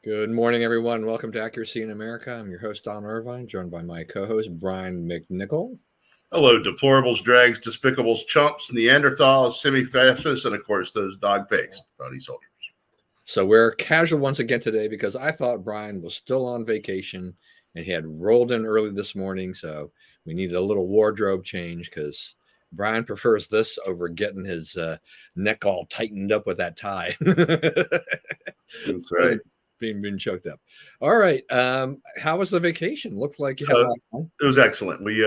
Good morning, everyone. Welcome to Accuracy in America. I'm your host, Don Irvine, joined by my co-host, Brian McNichol. Hello, deplorables, drags, despicables, chumps, Neanderthals, semi-fascists, and of course those dog-faced body soldiers. So we're casual once again today because I thought Brian was still on vacation and he had rolled in early this morning. So we needed a little wardrobe change because Brian prefers this over getting his neck all tightened up with that tie. That's right. Being choked up. All right. How was the vacation? Looked like you had a lot of fun. It was excellent. We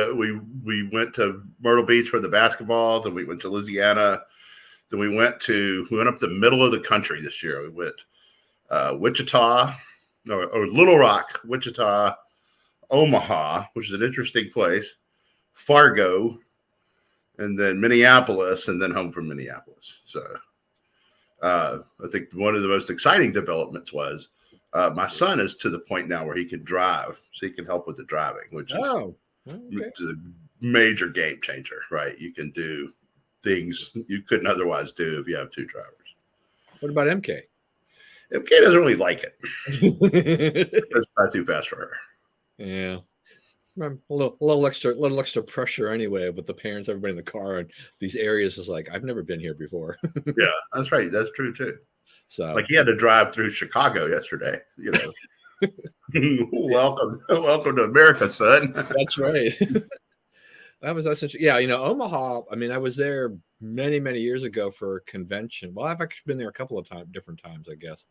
went to Myrtle Beach for the basketball. Then we went to Louisiana. Then we went up the middle of the country this year. We went Wichita, or Little Rock, Wichita, Omaha, which is an interesting place, Fargo, and then Minneapolis, and then home from Minneapolis. So I think one of the most exciting developments was my son is to the point now where he can drive, so he can help with the driving, which is a major game changer, right? You can do things you couldn't otherwise do if you have two drivers. What about MK? MK doesn't really like it. It's not too fast for her. Yeah. A little extra pressure anyway with the parents, everybody in the car, and these areas is like, I've never been here before. Yeah, that's right. That's true too. So like he had to drive through Chicago yesterday, welcome to America, son. That's right. That's interesting. Yeah, Omaha, I mean, I was there many, many years ago for a convention. Well, I've actually been there a couple of different times, I guess.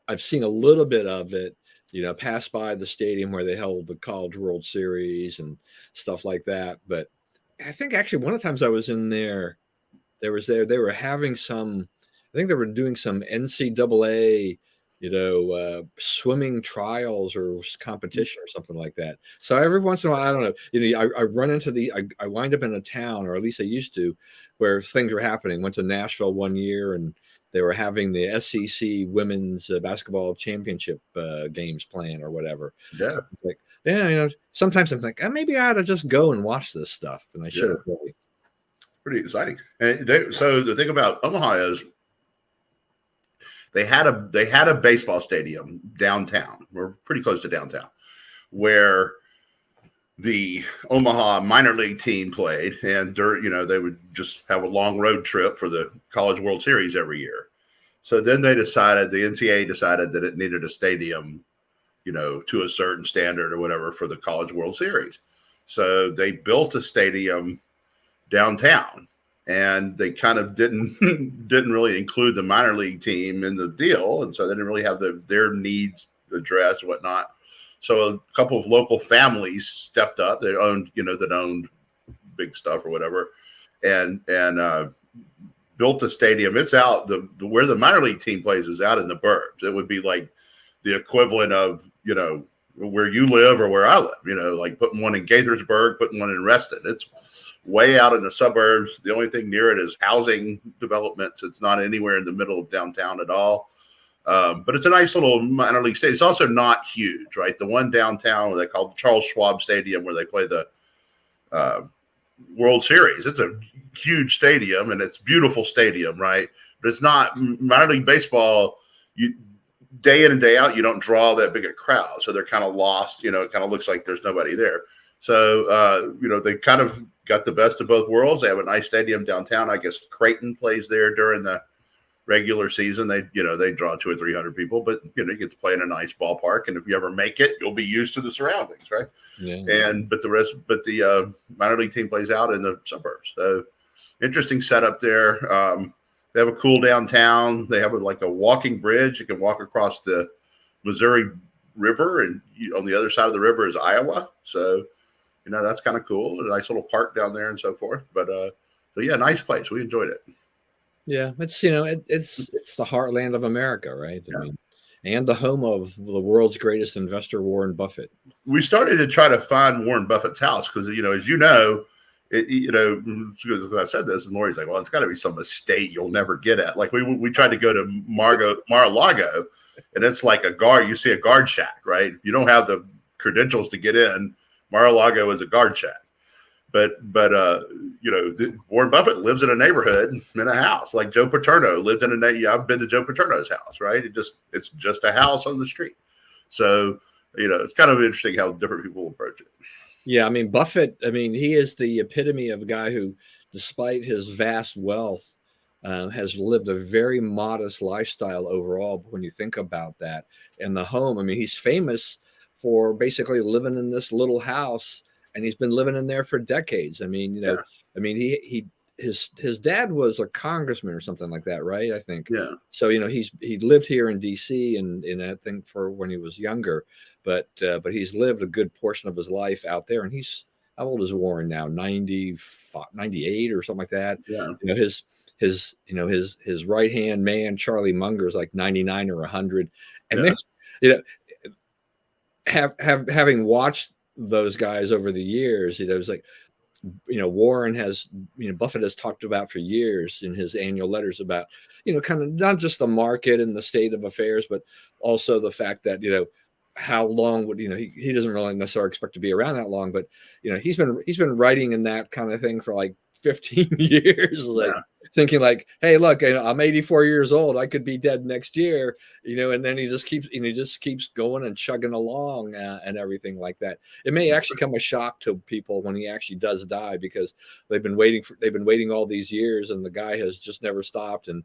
I've seen a little bit of it, pass by the stadium where they held the College World Series and stuff like that. But I think actually one of the times I was in there, they were having I think they were doing some NCAA, swimming trials or competition or something like that. So every once in a while, I don't know, I run into I wind up in a town, or at least I used to, where things were happening. Went to Nashville one year and they were having the SEC women's basketball championship games playing or whatever. Yeah. So sometimes I'm like, maybe I ought to just go and watch this stuff. And I should have really. Pretty exciting. And so the thing about Omaha is they had a baseball stadium downtown, or pretty close to downtown, where the Omaha minor league team played, and they would just have a long road trip for the College World Series every year. So then the NCAA decided that it needed a stadium, to a certain standard or whatever for the College World Series. So they built a stadium downtown, and they kind of didn't really include the minor league team in the deal, and so they didn't really have their needs addressed, whatnot. So a couple of local families stepped up. They owned big stuff or whatever, and built the stadium. It's out where the minor league team plays is out in the burbs. It would be like the equivalent of where you live or where I live. Like putting one in Gaithersburg, putting one in Reston. It's way out in the suburbs. The only thing near it is housing developments. It's not anywhere in the middle of downtown at all. But it's a nice little minor league stadium. It's also not huge, right? The one downtown they call Charles Schwab Stadium, where they play the World Series. It's a huge stadium, and it's a beautiful stadium, right? But it's not minor league baseball. Day in and day out, you don't draw that big a crowd. So they're kind of lost. It kind of looks like there's nobody there. So, they kind of got the best of both worlds. They have a nice stadium downtown. I guess Creighton plays there during the regular season. They draw 200 or 300 people, but you get to play in a nice ballpark. And if you ever make it, you'll be used to the surroundings, right? Yeah. But the minor league team plays out in the suburbs. So interesting setup there. They have a cool downtown. They have a walking bridge. You can walk across the Missouri River, and on the other side of the river is Iowa. So, that's kind of cool. A nice little park down there and so forth. But so yeah, nice place. We enjoyed it. Yeah, it's it's the heartland of America, right? Yeah. I mean, and the home of the world's greatest investor, Warren Buffett. We started to try to find Warren Buffett's house because as I said this, and Lori's like, well, it's got to be some estate you'll never get at. Like we tried to go to Mar-a-Lago, and it's like a guard. You see a guard shack, right? You don't have the credentials to get in. Mar-a-Lago is a guard shack. Warren Buffett lives in a neighborhood in a house. Like Joe Paterno lived in I've been to Joe Paterno's house, right? It's just a house on the street. So, it's kind of interesting how different people approach it. Yeah, I mean, Buffett, I mean, he is the epitome of a guy who, despite his vast wealth, has lived a very modest lifestyle overall when you think about that. And the home, I mean, he's famous for basically living in this little house, and he's been living in there for decades. I mean, I mean, his dad was a congressman or something like that, right? I think. Yeah. So, he lived here in DC and I think for when he was younger, but he's lived a good portion of his life out there. And he's, how old is Warren now? 95, 98 or something like that. Yeah. His right hand man, Charlie Munger, is like 99 or 100. And having watched those guys over the years, it was like, Warren has, Buffett has talked about for years in his annual letters about, kind of not just the market and the state of affairs, but also the fact that, how long would, he doesn't really necessarily expect to be around that long, but, he's been writing in that kind of thing for like 15 years, like thinking like, hey, look, I'm 84 years old. I could be dead next year, and then he just keeps going and chugging along and everything like that. It may actually come a shock to people when he actually does die, because they've been waiting all these years, and the guy has just never stopped. And,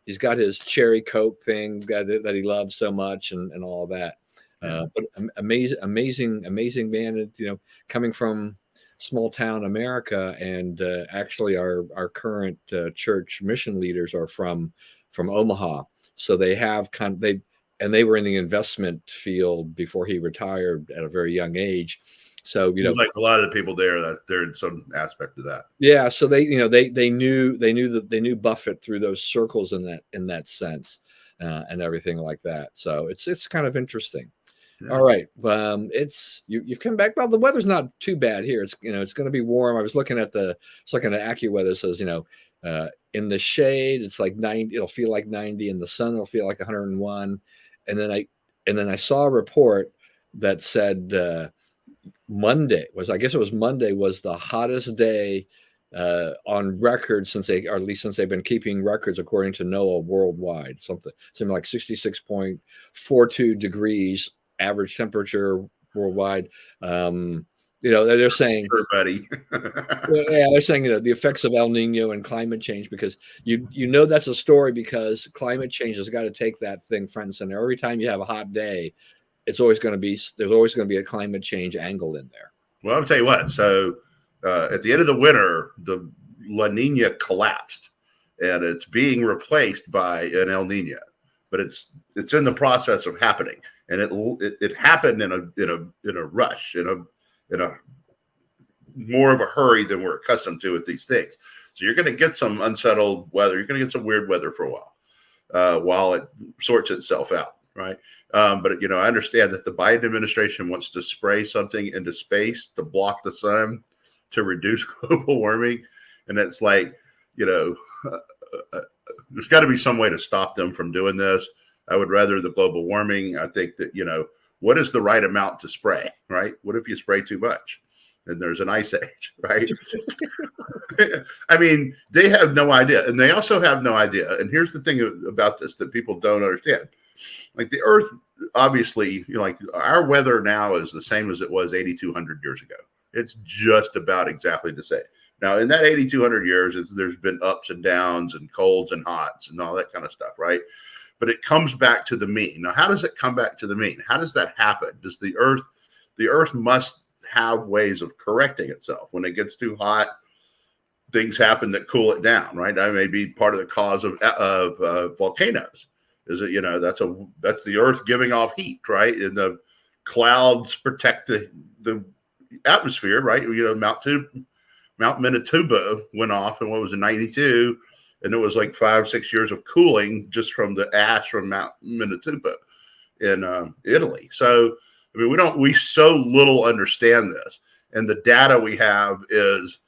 he's got his cherry Coke thing that he loves so much and all of that. But amazing man, coming from small town America, and actually our current church mission leaders are from Omaha, so they have they were in the investment field before he retired at a very young age. So like a lot of the people there, that they're in some aspect of that. Yeah, so they knew Buffett through those circles in that sense, and everything like that. So it's kind of interesting. Yeah. All right. It's you've come back. Well, the weather's not too bad here. It's it's going to be warm. I was looking at AccuWeather. It says in the shade it's like 90. It'll feel like 90. In the sun it'll feel like 101. And then I saw a report that said Monday was the hottest day on record since they've been keeping records, according to NOAA, worldwide. Something like 66.42 degrees average temperature worldwide. They're saying, buddy. they're saying the effects of El Nino and climate change, because that's a story, because climate change has got to take that thing front and center. Every time you have a hot day, there's always going to be a climate change angle in there. Well, I'll tell you what. So at the end of the winter, the La Nina collapsed, and it's being replaced by an El Nino, but it's in the process of happening. And it happened in a rush, in a more of a hurry than we're accustomed to with these things. So you're going to get some unsettled weather. You're going to get some weird weather for a while it sorts itself out, right? But I understand that the Biden administration wants to spray something into space to block the sun to reduce global warming, and it's like, there's got to be some way to stop them from doing this. I would rather the global warming. I think that, what is the right amount to spray, right? What if you spray too much and there's an ice age, right? I mean, they have no idea. And they also have no idea. And here's the thing about this that people don't understand. Like the Earth, obviously, like our weather now is the same as it was 8,200 years ago. It's just about exactly the same. Now, in that 8,200 years, there's been ups and downs and colds and hots and all that kind of stuff, right? But it comes back to the mean. Now, how does it come back to the mean? How does that happen? Does the Earth must have ways of correcting itself. When it gets too hot, things happen that cool it down, right? That may be part of the cause of volcanoes. Is it, that's the Earth giving off heat, right? And the clouds protect the atmosphere, right? Mount Minatuba went off in what was in 92, and it was like 5-6 years of cooling just from the ash from Mount Minatuba in Italy. So I mean, we so little understand this, and the data we have is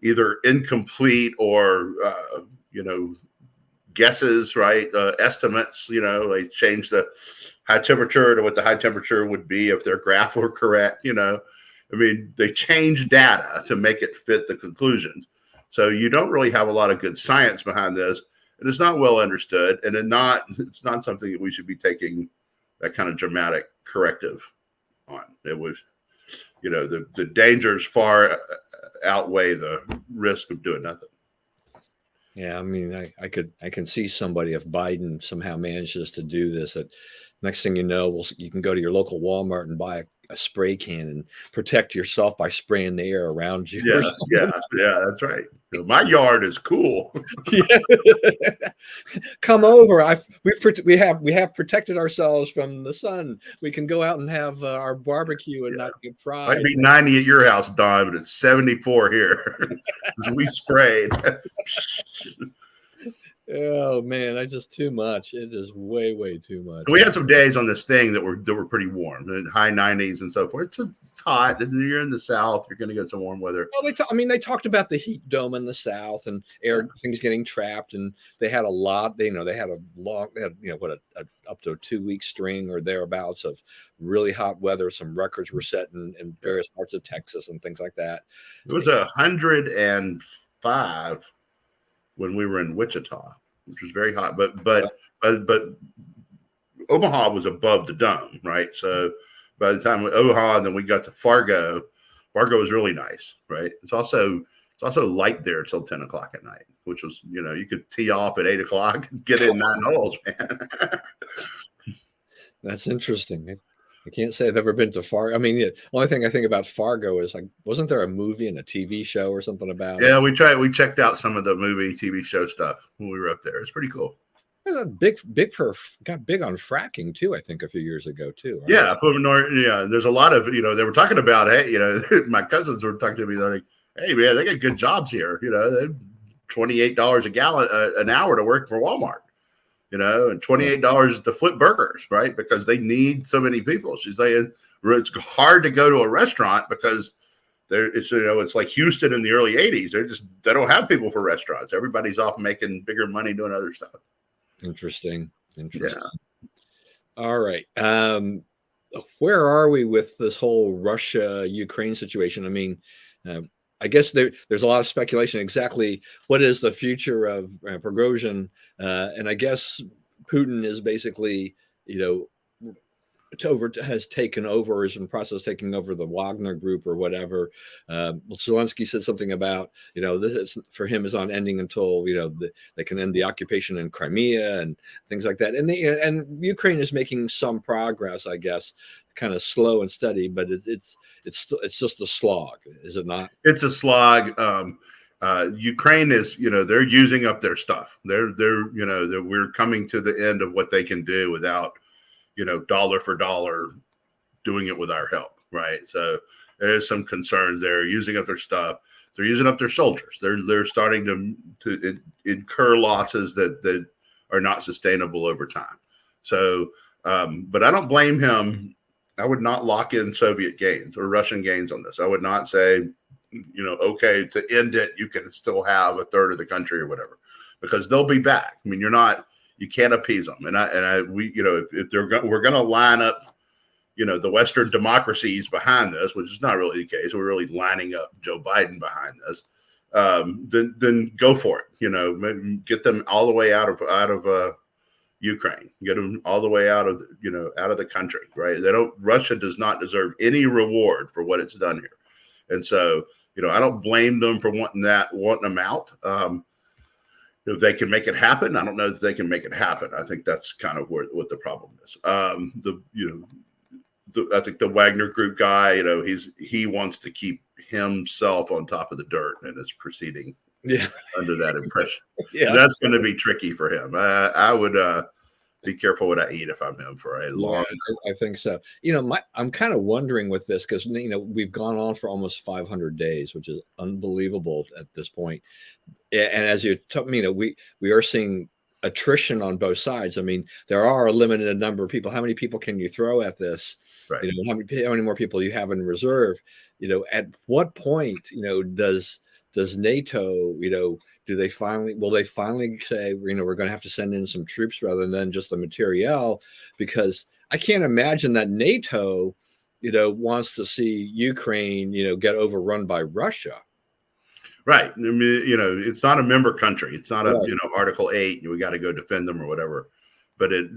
either incomplete or guesses, right? Estimates. They change the high temperature to what the high temperature would be if their graph were correct. I mean, they change data to make it fit the conclusions. So you don't really have a lot of good science behind this, and it's not well understood, and it's not something that we should be taking that kind of dramatic corrective on. It was, the dangers far outweigh the risk of doing nothing. Yeah, I mean, I can see somebody, if Biden somehow manages to do this, that next thing you know, you can go to your local Walmart and buy a spray can and protect yourself by spraying the air around you. Yeah, that's right. My yard is cool. Come over. We have protected ourselves from the sun. We can go out and have our barbecue and not get fried. Might be 90 at your house, Don, but it's 74 here. We sprayed. Oh man, I just too much. It is way too much. We had some days on this thing that were pretty warm, high 90s and so forth. It's hot. You're in the South. You're going to get some warm weather. Well, they talked about the heat dome in the South and things getting trapped, and they had a lot. They had a long, up to a 2-week string or thereabouts of really hot weather. Some records were set in various parts of Texas and things like that. It was 105 when we were in Wichita, which was very hot, but Omaha was above the dome, right? So by the time Omaha, then we got to Fargo. Fargo was really nice, right? It's also light there till 10 o'clock at night, which was, you could tee off at 8 o'clock and get in 9 holes, man. That's interesting. I can't say I've ever been to Fargo. I mean, the only thing I think about Fargo is, like, wasn't there a movie and a TV show or something about it? Yeah, we checked out some of the movie, TV show stuff when we were up there. It's pretty cool. Got big on fracking too, I think, a few years ago too. Right? Yeah, there's a lot of, they were talking about, hey, my cousins were talking to me, they're like, hey man, they got good jobs here. They $28 a gallon an hour to work for Walmart. And $28 to flip burgers, right? Because they need so many people. She's saying it's hard to go to a restaurant because it's like Houston in the early 80s. They don't have people for restaurants. Everybody's off making bigger money doing other stuff. Interesting. Yeah. All right. Where are we with this whole Russia-Ukraine situation? I mean, I guess there's a lot of speculation exactly what is the future of Prigozhin, and I guess Putin is basically, has taken over, or is in the process of taking over the Wagner group or whatever. Zelensky said something about, this for him is on ending until, they can end the occupation in Crimea and things like that. And and Ukraine is making some progress, I guess, kind of slow and steady, but it's just a slog, is it not? It's a slog. Ukraine is, they're using up their stuff. We're coming to the end of what they can do without, dollar for dollar doing it with our help, right? So there's some concerns there. Using up their stuff. They're using up their soldiers. They're starting to incur losses that are not sustainable over time. So, but I don't blame him. I would not lock in Soviet gains or Russian gains on this. I would not say, okay, to end it, you can still have a third of the country or whatever, because they'll be back. I mean, you can't appease them. And if we're going to line up, the Western democracies behind this, which is not really the case, we're really lining up Joe Biden behind this. Then go for it. Get them all the way out of Ukraine, get them all the way out of the country, right? Russia does not deserve any reward for what it's done here. And so, I don't blame them for wanting them out. If they can make it happen, I don't know if they can make it happen. I think that's kind of what the problem is. I think the Wagner Group guy, he wants to keep himself on top of the dirt and is proceeding under that impression. Yeah, that's going to be tricky for him. I would be careful what I eat if I'm him for a long. I think so. I'm kind of wondering with this because we've gone on for almost 500 days, which is unbelievable at this point. And as you told me, we are seeing attrition on both sides. I mean, there are a limited number of people. How many people can you throw at this? Right. How many more people you have in reserve? At what point, does NATO, will they finally say, we're going to have to send in some troops rather than just the materiel? Because I can't imagine that NATO wants to see Ukraine, get overrun by Russia. Right. I mean, it's not a member country. It's not Right. Article 8. We got to go defend them or whatever. But it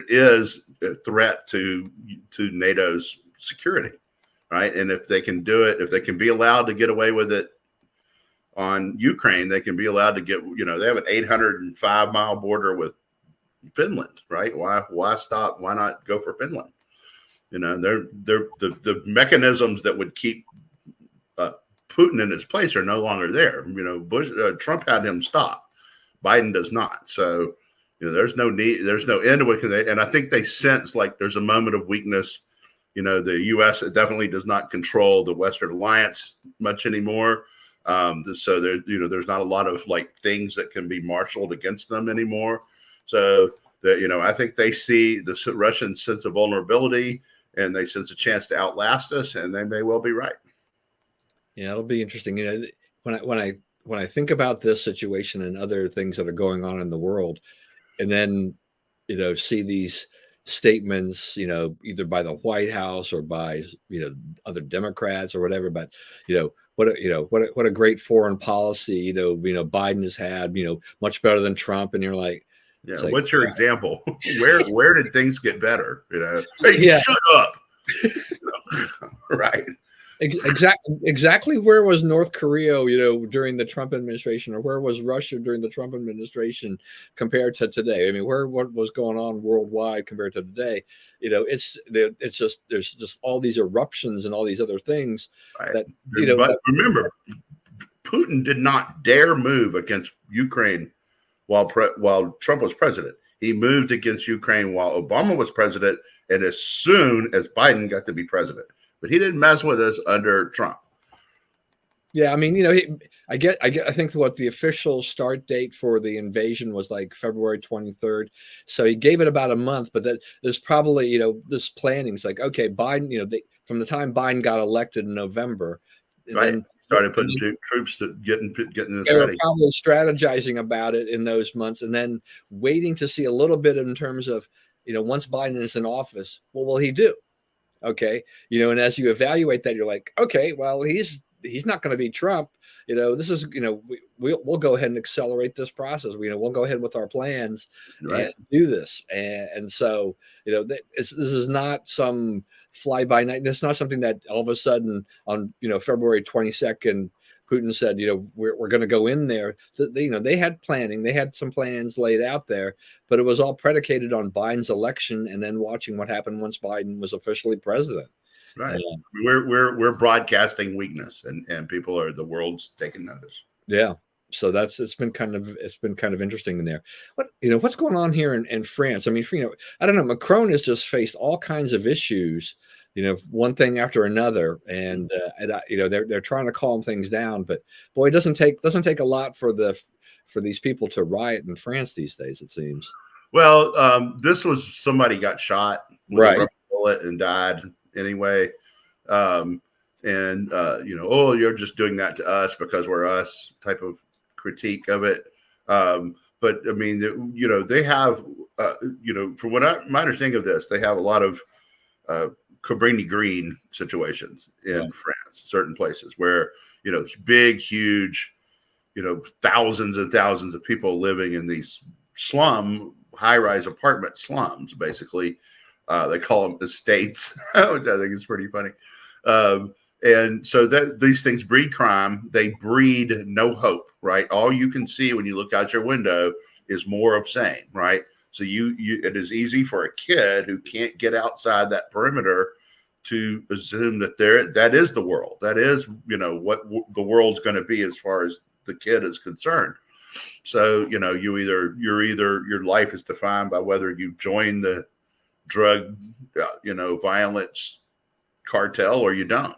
is a threat to NATO's security, right? And if they can do it, if they can be allowed to get away with it on Ukraine, they can be allowed to get. They have an 805-mile border with Finland, right? Why stop? Why not go for Finland? They're the mechanisms that would keep Putin in his place are no longer there. Trump had him stop. Biden does not. So, there's no need. There's no end to it. And I think they sense like there's a moment of weakness. The U.S. definitely does not control the Western alliance much anymore. So there's not a lot of like things that can be marshaled against them anymore. So that, I think they see the Russian sense of vulnerability and they sense a chance to outlast us, and they may well be right. Yeah, it'll be interesting. When I think about this situation and other things that are going on in the world, and then see these statements, either by the White House or by other Democrats or whatever, but what a great foreign policy Biden has had, much better than Trump, and you're like, yeah, what's your example? Where did things get better? Hey, yeah, shut up. Right. Exactly. Where was North Korea, during the Trump administration, or where was Russia during the Trump administration compared to today? I mean, what was going on worldwide compared to today? It's just there's just all these eruptions and all these other things right. that But remember, Putin did not dare move against Ukraine while Trump was president. He moved against Ukraine while Obama was president, and as soon as Biden got to be president. But he didn't mess with us under Trump. Yeah, I mean, I think what the official start date for the invasion was like February 23rd. So he gave it about a month, but there's probably, this planning is like, okay, Biden, from the time Biden got elected in November, right, then, started putting troops to getting this they ready. Were probably strategizing about it in those months, and then waiting to see a little bit in terms of, once Biden is in office, what will he do? Okay. And as you evaluate that, you're like, okay, well, he's not going to be Trump. This is, we'll go ahead and accelerate this process. We'll go ahead with our plans and do this. And so, this is not some fly by night. It's not something that all of a sudden on, February 22nd, Putin said, we're going to go in there. So they had planning. They had some plans laid out there, but it was all predicated on Biden's election and then watching what happened once Biden was officially president. Right. We're broadcasting weakness, and people the world's taking notice. Yeah. So it's been kind of interesting in there. What's going on here in France? I mean, I don't know. Macron has just faced all kinds of issues, one thing after another, and they're trying to calm things down. But boy, it doesn't take a lot for these people to riot in France these days, it seems. Well, this was somebody got shot with right. a rubber bullet and died anyway. Oh, you're just doing that to us because we're us type of critique of it. But I mean, they have, from my understanding of this, they have a lot of Cabrini Green situations in France, certain places where, big, huge, thousands and thousands of people living in these high-rise apartment slums, basically. They call them estates, which I think is pretty funny. And so these things breed crime. They breed no hope, right? All you can see when you look out your window is more of same, right? So it is easy for a kid who can't get outside that perimeter to assume that that is the world. That is, what the world's going to be as far as the kid is concerned. So, your life is defined by whether you join the drug, violence cartel or you don't,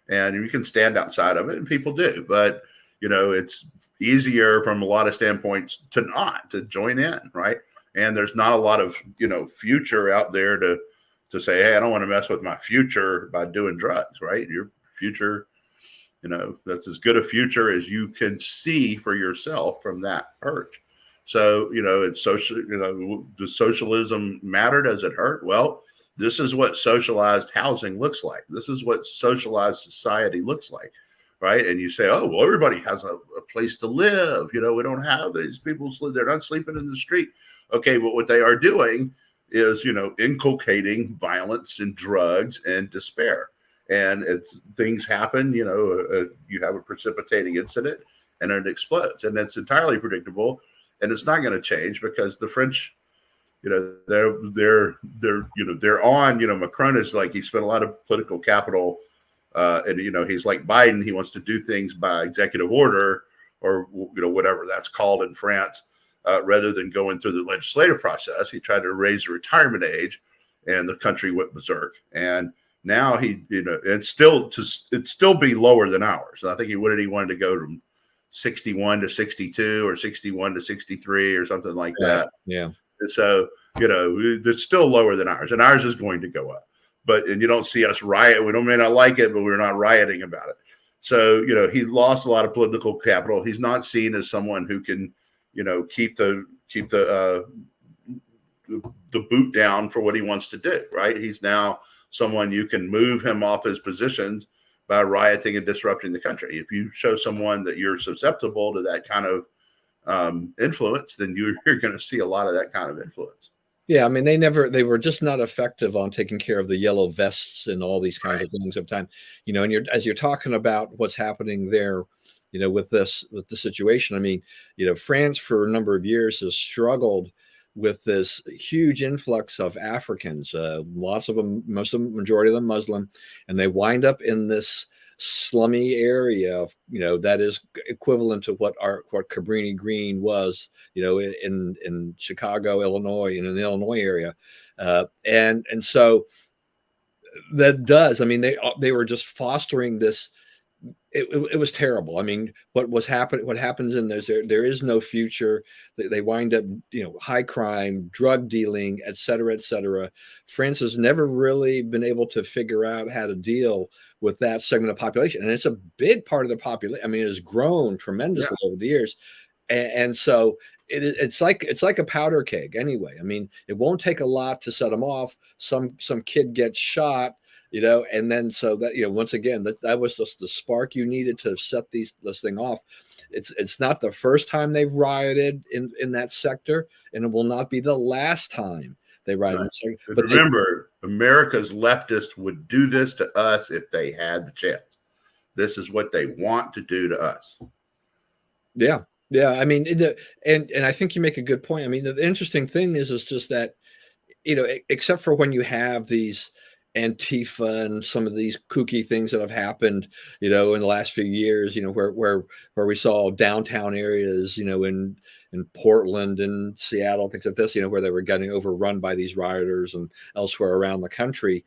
and you can stand outside of it, and people do, but it's easier from a lot of standpoints to join in, right? And there's not a lot of future out there to say, hey, I don't want to mess with my future by doing drugs, right? Your future, that's as good a future as you can see for yourself from that urge. So, it's social, does socialism matter? Does it hurt? Well, this is what socialized housing looks like. This is what socialized society looks like, right? And you say, oh, well, everybody has a place to live. We don't have these people sleep. They're not sleeping in the street. Okay, but what they are doing is, inculcating violence and drugs and despair. And things happen, you have a precipitating incident and it explodes. And it's entirely predictable. And it's not going to change because the French, they're on, Macron is like, he spent a lot of political capital and, he's like Biden. He wants to do things by executive order or, whatever that's called in France, rather than going through the legislative process. He tried to raise the retirement age and the country went berserk. And now it'd still be lower than ours. I think he wanted to go from 61 to 62 or 61 to 63 or something like that. Yeah. And so, it's still lower than ours, and ours is going to go up. And you don't see us riot. We may not like it, but we're not rioting about it. So, he lost a lot of political capital. He's not seen as someone who can, keep the boot down for what he wants to do. Right? He's now someone you can move him off his positions by rioting and disrupting the country. If you show someone that you're susceptible to that kind of influence, then you're going to see a lot of that kind of influence. Yeah, I mean, they were just not effective on taking care of the yellow vests and all these kinds of things sometimes, and as you're talking about what's happening there, with the situation, I mean, France for a number of years has struggled with this huge influx of Africans, lots of them, majority of them Muslim, and they wind up in this slummy area, that is equivalent to what Cabrini Green was, in Chicago, Illinois, and in the Illinois area, and so that does. I mean, they were just fostering this. It was terrible. I mean, what happens in there is no future. They wind up, high crime, drug dealing, et cetera, et cetera. France has never really been able to figure out how to deal with that segment of population. And it's a big part of the population. I mean, it has grown tremendously over the years. And so it's like a powder keg anyway. I mean, it won't take a lot to set them off. Some kid gets shot, and then so that, once again, that was just the spark you needed to set this thing off. It's not the first time they've rioted in that sector, and it will not be the last time they rioted. Right. But remember, America's leftists would do this to us if they had the chance. This is what they want to do to us. Yeah. Yeah. I mean, and I think you make a good point. I mean, the interesting thing is just that, except for when you have these Antifa and some of these kooky things that have happened, in the last few years, where we saw downtown areas, in Portland and Seattle, things like this, where they were getting overrun by these rioters, and elsewhere around the country.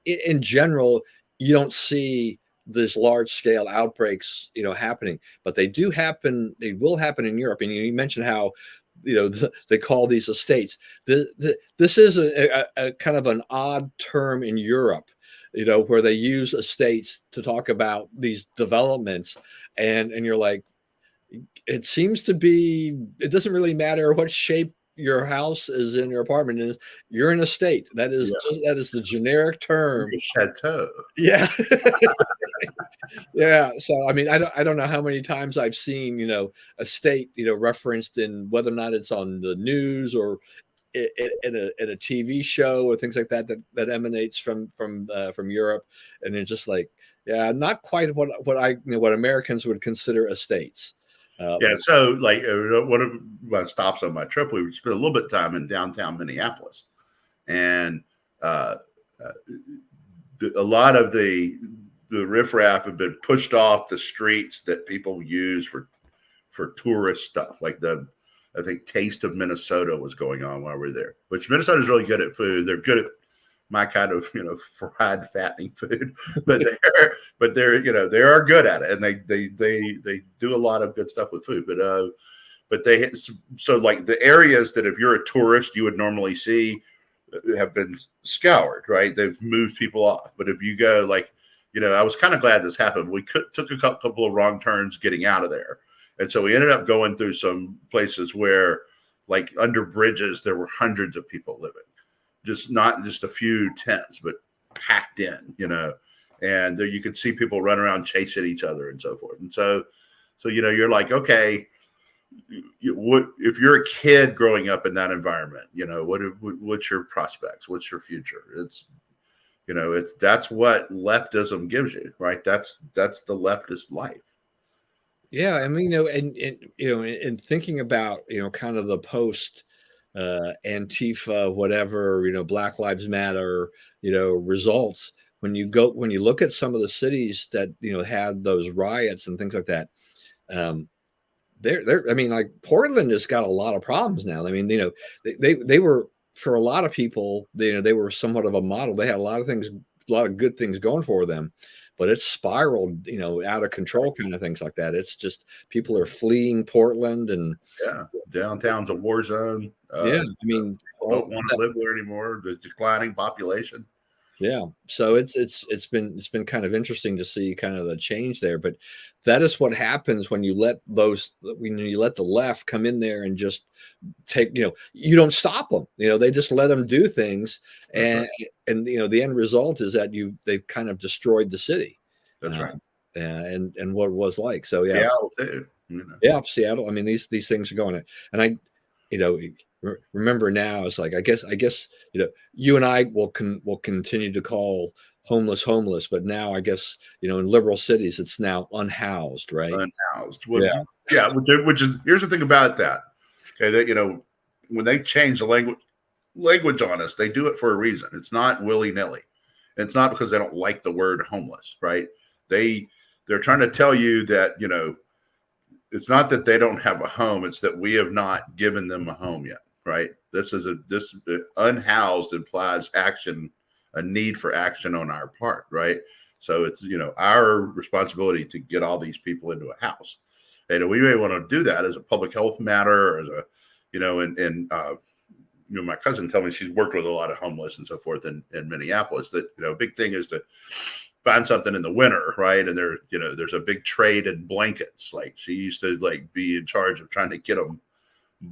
In general, you don't see these large scale outbreaks, happening, but they do happen. They will happen in Europe. And you mentioned how, they call these estates. This is a kind of an odd term in Europe, where they use estates to talk about these developments, and you're like, it seems to be, it doesn't really matter what shape your house is in, your apartment is, you're in a state. That is the generic term. Chateau. Yeah. Yeah. So, I mean, I don't know how many times I've seen, a state, referenced in whether or not it's on the news or in a TV show or things like that emanates from Europe. And it's just like, yeah, not quite what Americans would consider estates. So like what stops on my trip, we spent a little bit of time in downtown Minneapolis, and a lot of the riffraff have been pushed off the streets that people use for tourist stuff. Like I think Taste of Minnesota was going on while we were there, which Minnesota's really good at food. They're good at my kind of, fried fattening food, but they're they are good at it, and they do a lot of good stuff with food. But so like the areas that if you're a tourist you would normally see have been scoured, right? They've moved people off. But if you go like, I was kind of glad this happened. We took a couple of wrong turns getting out of there, and so we ended up going through some places where, like under bridges, there were hundreds of people living. just not just a few tents, but packed in, and there you could see people run around chasing each other and so forth. And so you're like, okay, what if you're a kid growing up in that environment? What's your prospects? What's your future? That's what leftism gives you, right? That's the leftist life. Yeah, I mean, and thinking about, kind of the post Antifa, whatever, Black Lives Matter, results. When you look at some of the cities that, had those riots and things like that, I mean, like Portland has got a lot of problems now. I mean, they were, for a lot of people, they were somewhat of a model. They had a lot of good things going for them, but it's spiraled, out of control, kind of things like that. It's just people are fleeing Portland, and downtown's a war zone. I mean, don't want to live there anymore. The declining population. Yeah, so it's been kind of interesting to see kind of the change there, but that is what happens when you let the left come in there and just take, you don't stop them, they just let them do things, and the end result is that they've kind of destroyed the city. That's right. And what it was like. So yeah, Seattle too. Yeah, Seattle. I mean, these things are going, and remember now, it's like, I guess, you and I will continue to call homeless, but now I guess, in liberal cities, it's now unhoused, right? Unhoused. Which is, here's the thing about that. Okay. That, when they change the language on us, they do it for a reason. It's not willy nilly. It's not because they don't like the word homeless, right? They're trying to tell you that, it's not that they don't have a home. It's that we have not given them a home yet. Right. This unhoused implies action, a need for action on our part. Right. So it's, our responsibility to get all these people into a house. And we may want to do that as a public health matter, or as a, my cousin told me she's worked with a lot of homeless and so forth in Minneapolis, that, a big thing is to find something in the winter. Right. And there's a big trade in blankets. Like, she used to be in charge of trying to get them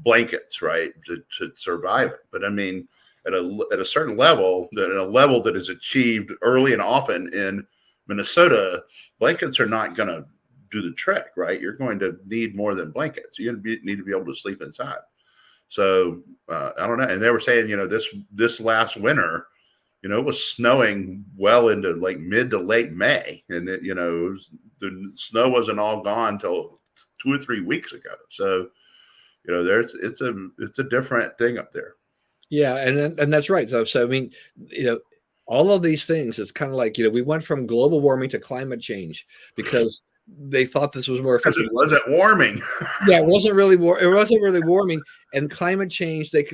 blankets, right, to survive it. But I mean, at a certain level, that is achieved early and often in Minnesota, blankets are not going to do the trick, right? You're going to need more than blankets. You need to be able to sleep inside. So I don't know. And they were saying, this last winter, it was snowing well into mid to late May, and the snow wasn't all gone till 2 or 3 weeks ago. So it's a different thing up there. Yeah, and that's right. So I mean, all of these things, it's kind of like, we went from global warming to climate change because they thought this was more effective. Because it wasn't warming. Yeah, it wasn't really warming. And climate change, they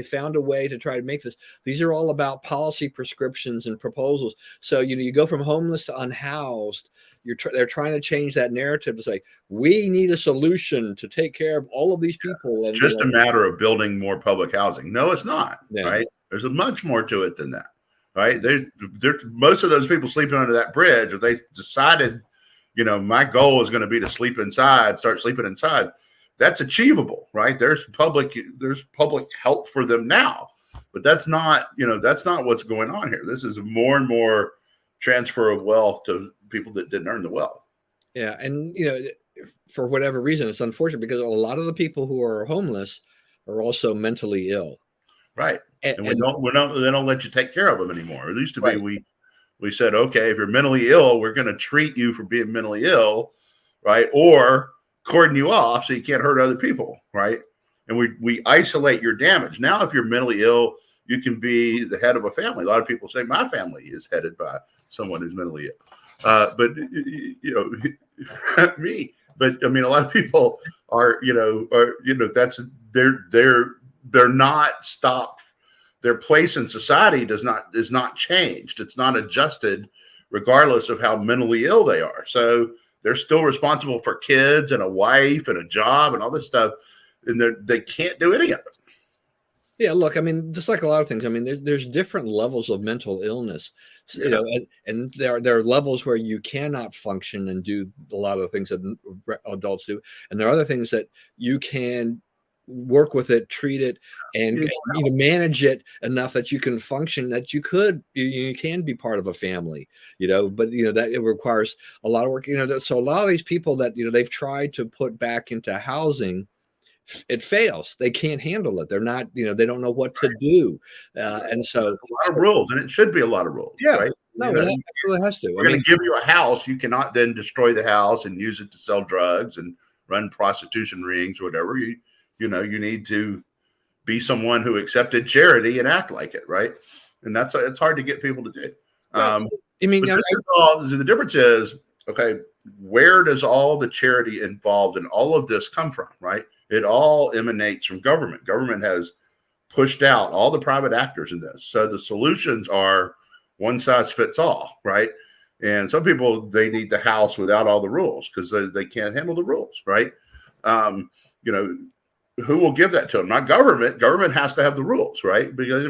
found a way to try to make this. These are all about policy prescriptions and proposals. So you go from homeless to unhoused. They're trying to change that narrative to say, we need a solution to take care of all of these people. And just a matter of building more public housing. No, it's not. Yeah. Right? There's much more to it than that. Right? There's most of those people sleeping under that bridge, if they decided, my goal is going to be to start sleeping inside. That's achievable, right? There's public help for them now, but that's not what's going on here. This is more and more transfer of wealth to people that didn't earn the wealth. Yeah. And, for whatever reason, it's unfortunate because a lot of the people who are homeless are also mentally ill. Right. And they don't let you take care of them anymore. It used to be, we said, okay, if you're mentally ill, we're going to treat you for being mentally ill, right? Or cordon you off so you can't hurt other people, right? And we isolate your damage. Now, if you're mentally ill, you can be the head of a family. A lot of people say my family is headed by someone who's mentally ill. But me. But I mean, a lot of people are that's they're not stopped. Their place in society is not changed. It's not adjusted, regardless of how mentally ill they are. So they're still responsible for kids and a wife and a job and all this stuff, and they can't do any of it. Yeah, look, I mean, just like a lot of things, I mean, there's different levels of mental illness, and there are levels where you cannot function and do a lot of the things that adults do, and there are other things that you can work with it, treat it, and You manage it enough that you can function, that you can be part of a family, but that it requires a lot of work, so a lot of these people that they've tried to put back into housing, it fails. They can't handle it. They're not, they don't know what to do. And so a lot of rules, and it should be a lot of rules, yeah, right? no, it absolutely has to. We're going to give you a house. You cannot then destroy the house and use it to sell drugs and run prostitution rings or whatever. You need to be someone who accepted charity and act like it, right? And it's hard to get people to do. Right. The difference is, okay, where does all the charity involved in all of this come from, right? It all emanates from government. Government has pushed out all the private actors in this. So the solutions are one size fits all, right? And some people, they need the house without all the rules because they can't handle the rules, right? Who will give that to them? Not government. Government has to have the rules, right? Because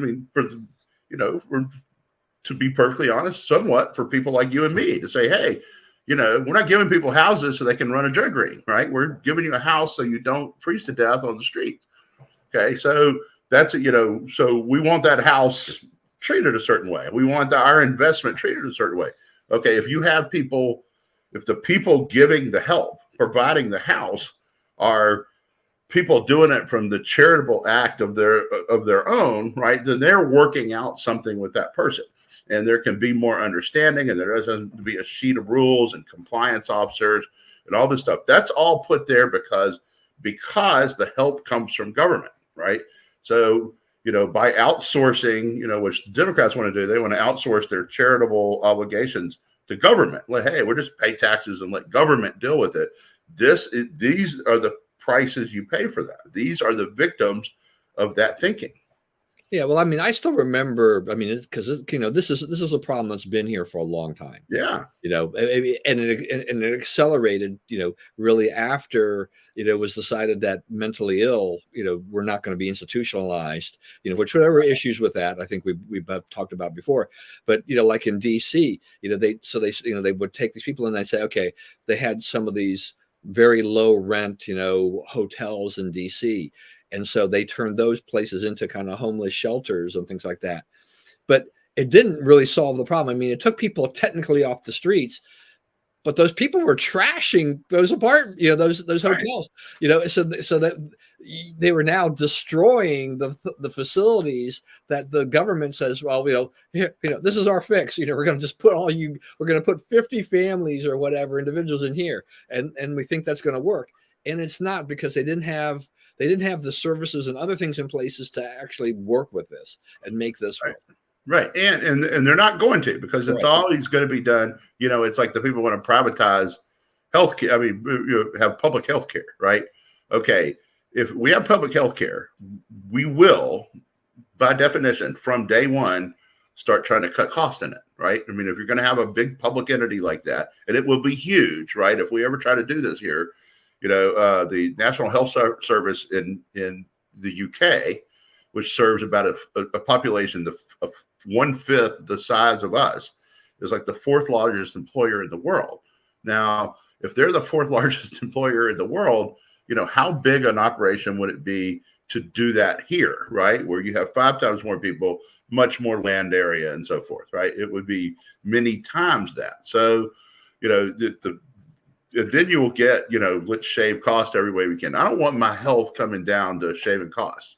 to be perfectly honest, somewhat for people like you and me to say, hey, we're not giving people houses so they can run a drug ring, right? We're giving you a house so you don't freeze to death on the street. Okay, so that's so we want that house treated a certain way. We want our investment treated a certain way. Okay, if the people giving the help, providing the house, are people doing it from the charitable act of their own, right? Then they're working out something with that person, and there can be more understanding, and there doesn't be a sheet of rules and compliance officers and all this stuff. That's all put there because the help comes from government, right? So by outsourcing, which the Democrats want to do, they want to outsource their charitable obligations to government. Like, hey, we'll just pay taxes and let government deal with it. These are the prices you pay for that. These are the victims of that thinking. Yeah, well, I mean, I still remember. Because this is a problem that's been here for a long time. Yeah, and it accelerated. Really after it was decided that mentally ill, we're not going to be institutionalized. Which whatever issues with that, I think we've talked about before. But like in D.C., they would take these people and they'd say, okay, they had some of these very low rent, hotels in DC. And so they turned those places into kind of homeless shelters and things like that. But it didn't really solve the problem. I mean, it took people technically off the streets, but those people were trashing those those hotels, so that they were now destroying the facilities that the government says, well, here, this is our fix. We're going to just we're going to put 50 families or whatever individuals in here, and we think that's going to work. And it's not, because they didn't have the services and other things in places to actually work with this and make this work. Right. And they're not going to, because it's always going to be done. It's like the people want to privatize healthcare. I mean, have public healthcare, right? Okay. If we have public healthcare, we will, by definition, from day one, start trying to cut costs in it, right? I mean, if you're going to have a big public entity like that, and it will be huge, right? If we ever try to do this here, the National Health Service in the UK, which serves about a population of 1/5 the size of us, is like the 4th largest employer in the world. Now, if they're the 4th largest employer in the world, how big an operation would it be to do that here, right? Where you have 5 times more people, much more land area, and so forth, right? It would be many times that. So, then you will get, let's shave cost every way we can. I don't want my health coming down to shaving costs,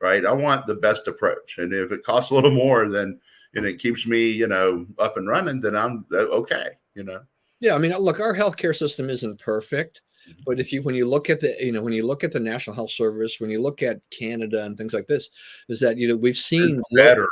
right? I want the best approach. And if it costs a little more, and it keeps me, up and running, then I'm okay, Yeah. I mean, look, our healthcare system isn't perfect, but when you look at the National Health Service, when you look at Canada and things like this, is that, we've seen better.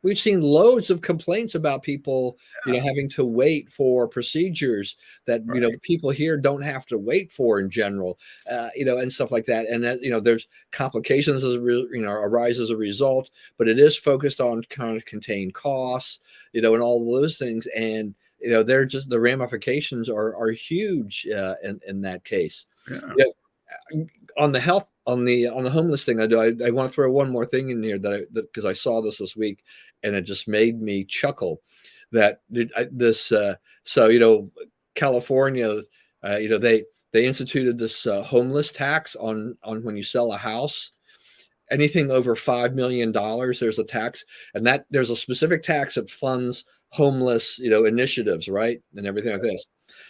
We've seen loads of complaints about people, having to wait for procedures that, people here don't have to wait for in general, and stuff like that. And that, there's complications arise as a result, but it is focused on kind of contained costs, and all those things. And, they're just, the ramifications are huge in that case. Yeah. On the homeless thing, I want to throw one more thing in here because I saw this week, and it just made me chuckle. That California, they instituted this homeless tax on when you sell a house. Anything over $5 million, there's a tax, and that there's a specific tax that funds homeless, initiatives, right, and everything like this.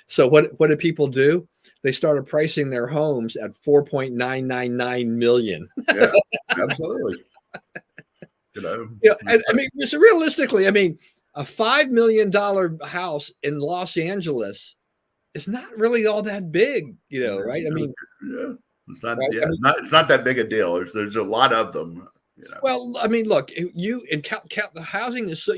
So what did people do? They started pricing their homes at 4.999 million. Yeah, absolutely. And I mean, so realistically, I mean, a $5 million house in Los Angeles is not really all that big, right? I mean, yeah, it's not, right? yeah, it's not that big a deal. There's a lot of them. Well, I mean, look, the housing is so,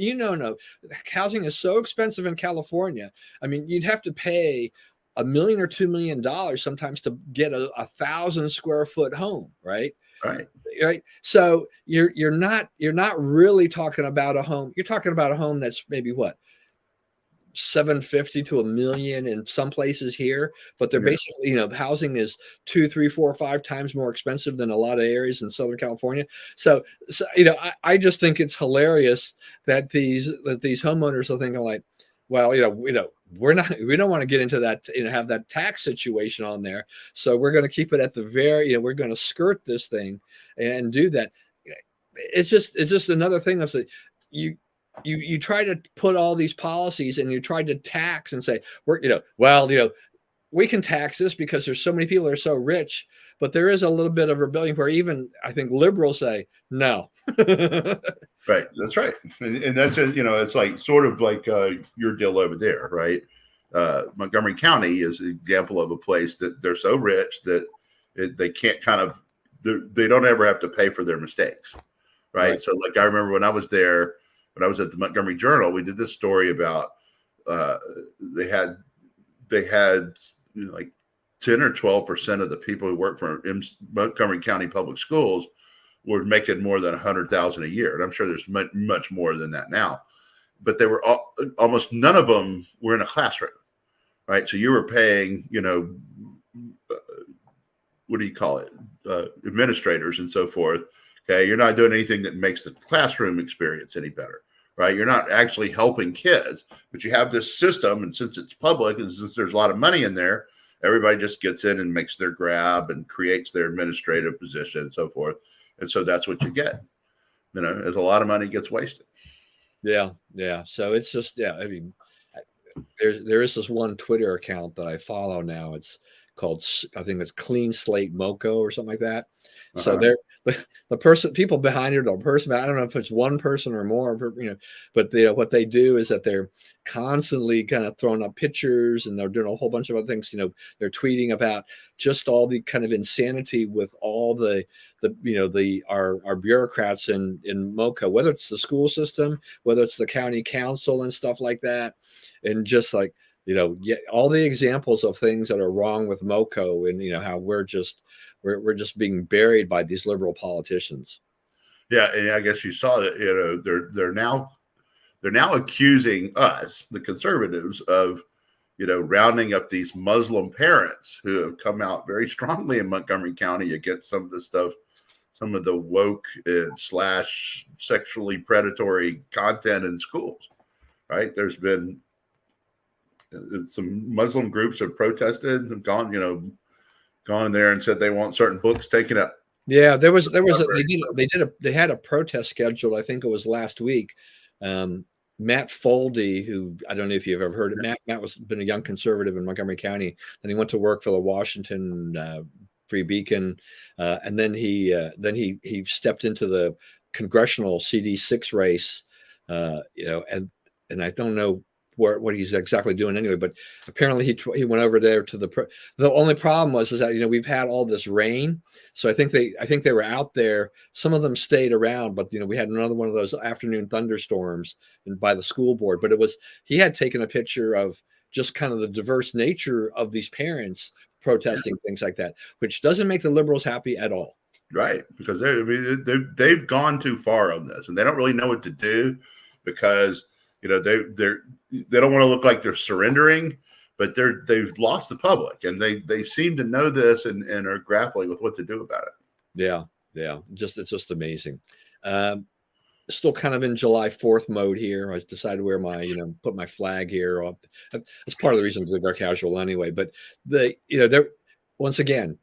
housing is so expensive in California. I mean, you'd have to pay $1 million or $2 million sometimes to get a 1,000 square foot home, right? Right. So you're not really talking about a home. You're talking about a home that's maybe what, 750 to $1 million in some places here, but they're basically, housing is 2, 3, 4, 5 times more expensive than a lot of areas in Southern California. So I just think it's hilarious that these homeowners are thinking like, well, we don't want to get into that, have that tax situation on there. So we're going to keep it at the very, we're going to skirt this thing and do that. It's just another thing that's like, you try to put all these policies and you try to tax and say, we can tax this because there's so many people that are so rich, but there is a little bit of rebellion where even I think liberals say no. Right. That's right. And that's just, it's like sort of like your deal over there, right? Montgomery County is an example of a place that they're so rich that they can't they don't ever have to pay for their mistakes. Right. So like, I remember when I was there, when I was at the Montgomery Journal, we did this story about they had like 10 or 12% of the people who work for Montgomery County Public Schools were making more than $100,000 a year. And I'm sure there's much more than that now, but they were almost none of them were in a classroom, right? So you were paying, what do you call it? Administrators and so forth. Okay. You're not doing anything that makes the classroom experience any better, right? You're not actually helping kids, but you have this system. And since it's public and since there's a lot of money in there, everybody just gets in and makes their grab and creates their administrative position and so forth. And so that's what you get, as a lot of money gets wasted. Yeah. Yeah. So it's just, I mean, there is this one Twitter account that I follow now. It's called, I think it's Clean Slate Moco or something like that. So people behind it, or person, I don't know if it's one person or more, but what they do is that they're constantly kind of throwing up pictures and they're doing a whole bunch of other things. They're tweeting about just all the kind of insanity with all our bureaucrats in Moco, whether it's the school system, whether it's the county council and stuff like that. And just like, all the examples of things that are wrong with Moco and, how we're just being buried by these liberal politicians. Yeah. And I guess you saw that, they're now accusing us, the conservatives, of, rounding up these Muslim parents who have come out very strongly in Montgomery County against some of the stuff, some of the woke / sexually predatory content in schools, right? There's been some Muslim groups have protested and gone in there and said they want certain books taken up. Yeah, they had a protest scheduled. I think it was last week. Matt Foldy, who I don't know if you've ever heard of. Matt was been a young conservative in Montgomery County, and he went to work for the Washington Free Beacon, and then he stepped into the congressional CD6 race, and I don't know what he's exactly doing anyway, but apparently he went over there to the only problem was that we've had all this rain, so I think they were out there. Some of them stayed around, but we had another one of those afternoon thunderstorms by the school board. But he had taken a picture of just kind of the diverse nature of these parents protesting things like that, which doesn't make the liberals happy at all. Right, because they've gone too far on this, and they don't really know what to do because they don't want to look like they're surrendering, but they've lost the public, and they seem to know this and are grappling with what to do about it. Yeah, it's just amazing. still kind of in July 4th mode here. I decided where my, put my flag here. That's part of the reason to go casual anyway. But there, once again,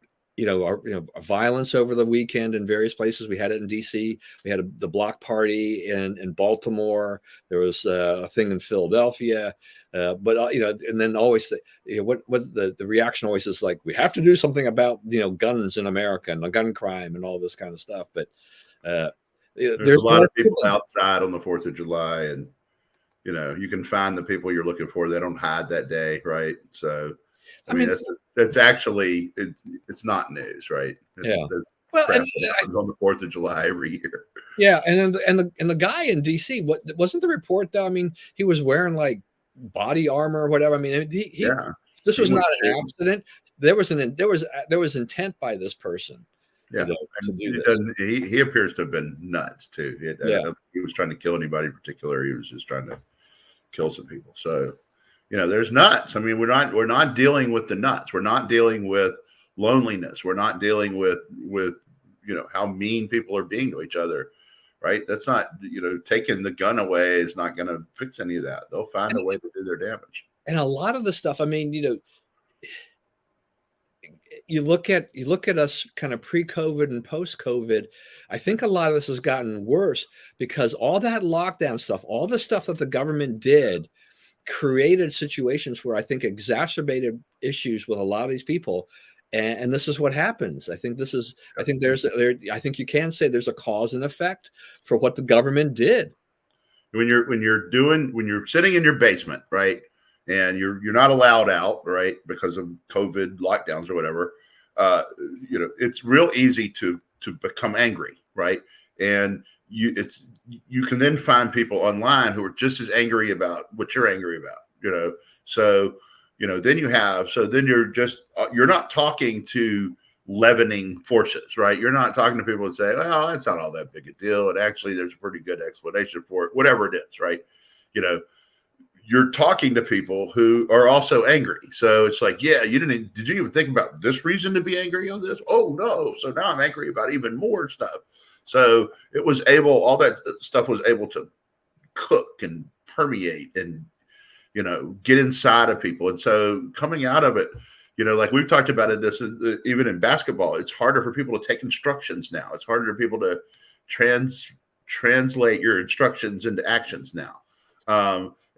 violence over the weekend in various places. We had it in DC. We had the block party in Baltimore. There was a thing in Philadelphia. And then always what the reaction always is like, we have to do something about guns in America and the gun crime and all this kind of stuff. But there's a lot of people outside on the 4th of July, and you can find the people you're looking for. They don't hide that day, right? So I mean that's actually it's not news, right? Well, happens on the 4th of July every year. Yeah, and the guy in DC, what wasn't the report though? I mean, he was wearing like body armor or whatever. I mean, this was not an accident. There was intent by this person. Yeah, he appears to have been nuts too. I don't think he was trying to kill anybody in particular. He was just trying to kill some people. So, there's nuts. I mean, we're not dealing with the nuts. We're not dealing with loneliness. We're not dealing with how mean people are being to each other. Right? That's not taking the gun away is not going to fix any of that. They'll find a way to do their damage. And a lot of the stuff. I mean, you look at us kind of pre-COVID and post-COVID. I think a lot of this has gotten worse because all that lockdown stuff, all the stuff that the government did, created situations where I think exacerbated issues with a lot of these people. And this is what happens. I think you can say there's a cause and effect for what the government did. When you're sitting in your basement, right? And you're not allowed out, right, because of COVID lockdowns or whatever. It's real easy to become angry, right? And you can then find people online who are just as angry about what you're angry about, So then you're not talking to leavening forces, right? You're not talking to people and say, "Oh, that's not all that big a deal," and actually, there's a pretty good explanation for it, whatever it is, right? You're talking to people who are also angry. So it's like, did you even think about this reason to be angry on this? Oh no. So now I'm angry about even more stuff. So all that stuff was able to cook and permeate and, get inside of people. And so coming out of it, like we've talked about it, even in basketball, it's harder for people to take instructions now. It's harder for people to translate your instructions into actions now.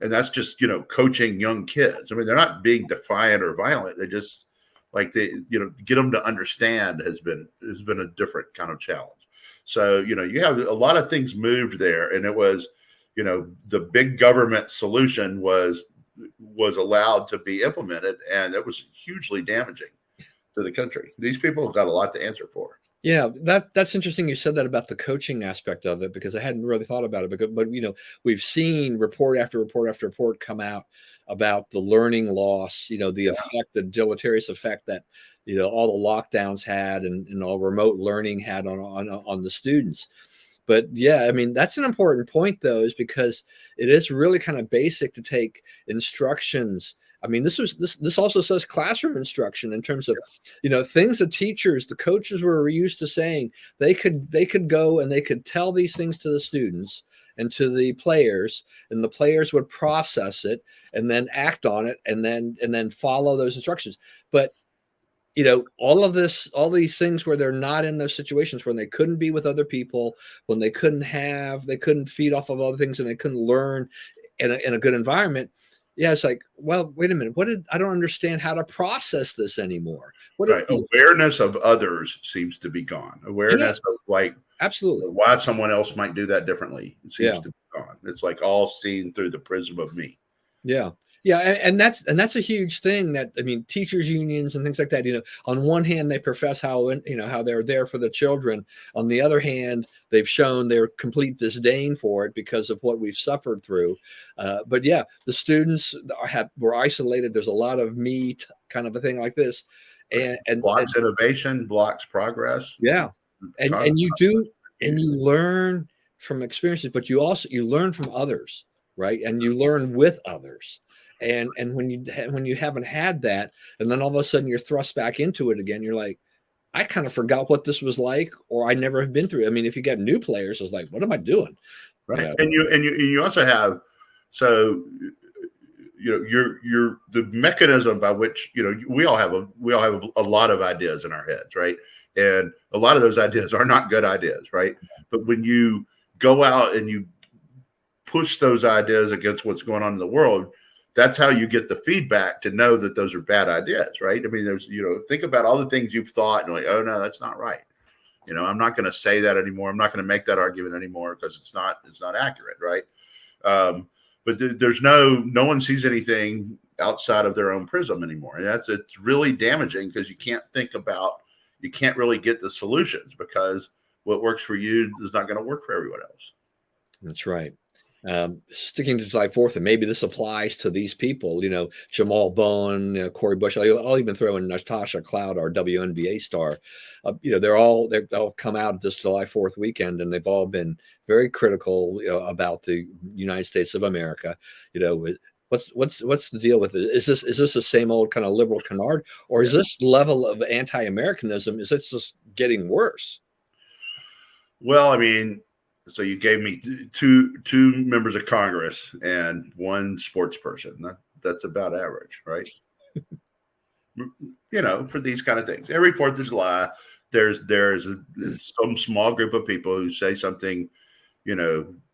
And that's just, coaching young kids. I mean, they're not being defiant or violent. They just get them to understand has been a different kind of challenge. So, you have a lot of things moved there, and it was, the big government solution was allowed to be implemented, and it was hugely damaging to the country. These people have got a lot to answer for. Yeah, that's interesting. You said that about the coaching aspect of it, because I hadn't really thought about it. But we've seen report after report after report come out about the learning loss. The effect, the deleterious effect that all the lockdowns had and all remote learning had on the students. But yeah, I mean, that's an important point though, is because it is really kind of basic to take instructions. I mean, this also says classroom instruction in terms of, things the teachers, the coaches were used to saying. They could go and they could tell these things to the students and to the players, and the players would process it and then act on it and then follow those instructions. But all these things where they're not in those situations, when they couldn't be with other people, when they couldn't feed off of other things, and they couldn't learn in a good environment. Yeah, it's like, well, wait a minute. I don't understand how to process this anymore. Awareness of others seems to be gone. Awareness of absolutely why someone else might do that differently seems to be gone. It's like all seen through the prism of me. Yeah. Yeah, and that's a huge thing. That, I mean, teachers unions and things like that. On one hand, they profess how they're there for the children. On the other hand, they've shown their complete disdain for it because of what we've suffered through. But yeah, the students were isolated. There's a lot of me kind of a thing like this, and blocks innovation, blocks progress. Yeah, and you learn from experiences, but you learn from others, right? And you learn with others. And when you haven't had that, and then all of a sudden you're thrust back into it again, you're like, I kind of forgot what this was like, or I never have been through it. I mean, if you get new players, it's like, what am I doing? right? Yeah. And you also have, so you're the mechanism by which we all have a lot of ideas in our heads, right? And a lot of those ideas are not good ideas, right? But when you go out and you push those ideas against what's going on in the world, that's how you get the feedback to know that those are bad ideas, right? I mean, there's, think about all the things you've thought and like, oh no, that's not right. I'm not going to say that anymore. I'm not going to make that argument anymore because it's not accurate, right? But there's no one sees anything outside of their own prism anymore, and it's really damaging because you can't really get the solutions because what works for you is not going to work for everyone else. That's right. Sticking to July 4th, and maybe this applies to these people, Jamal Bowen, Corey Bush. I'll even throw in Natasha Cloud, our WNBA star. They'll all come out this July 4th weekend, and they've all been very critical about the United States of America. What's the deal with it? Is this the same old kind of liberal canard, or is this level of anti-Americanism, is it just getting worse? Well, I mean, so you gave me two members of Congress and one sports person. That's about average, right? For these kind of things. Every 4th of July, there's some small group of people who say something,